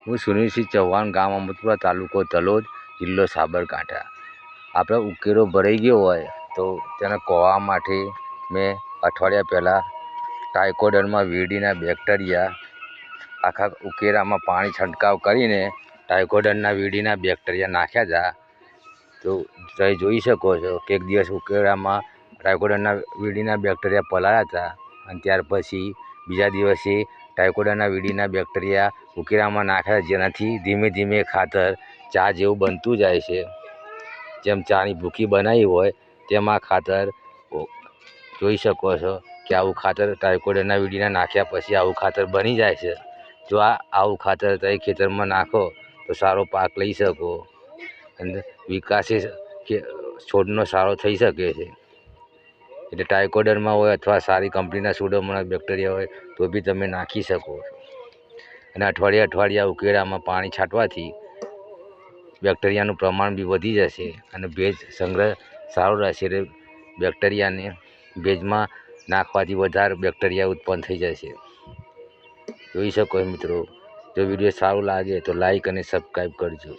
હું સુનિલસિંહ ચૌહાણ, ગામ અમૃતપુરા, તાલુકો તલોદ, જિલ્લો સાબરકાંઠા. આપણે ઉકેરો ભરાઈ ગયો હોય તો તેને કોવા માટે મેં અઠવાડિયા પહેલાં ટાઇકોડર્મા વિરીડીના બેક્ટેરિયા આખા ઉકેરામાં પાણી છંટકાવ કરીને ટાઇકોડર્મા વિરીડીના બેક્ટેરિયા નાખ્યા હતા. તો તમે જોઈ શકો છો કે એક દિવસ ઉકેરામાં ટાઇકોડર્મા વિરીડીના બેક્ટેરિયા પલાળ્યા હતા અને ત્યાર પછી બીજા દિવસે ટાઇકોડર્મા વિરીડીના બેક્ટેરિયા ઉકેરામાં નાખ્યા, જેનાથી ધીમે ધીમે ખાતર ચા જેવું બનતું જાય છે. જેમ ચાની ભૂકી બનાવી હોય તેમાં ખાતર જોઈ શકો છો કે આવું ખાતર ટાઇકોડર્મા વિરીડીના નાખ્યા પછી આવું ખાતર બની જાય છે. જો આવું ખાતર તમે ખેતરમાં નાખો તો સારો પાક લઈ શકો અને વિકાસે કે છોડનો સારો થઈ શકે છે. એટલે ટાઇકોડર્મા હોય અથવા સારી કંપનીના સ્યુડોમોનાસ બેક્ટેરિયા હોય તો બી તમે નાખી શકો છો. અને અઠવાડિયા ઉકેરામાં પાણી છાંટવાથી બેક્ટેરિયાનું પ્રમાણ બી વધી જશે અને ભેજ સંગ્રહ સારો રહેશે. એટલે બેક્ટેરિયાને ભેજમાં નાખવાથી વધારે બેક્ટેરિયા ઉત્પન્ન થઈ જશે. જોઈ શકો મિત્રો. જો વિડીયો સારું લાગે તો લાઈક અને સબસ્ક્રાઈબ કરજો.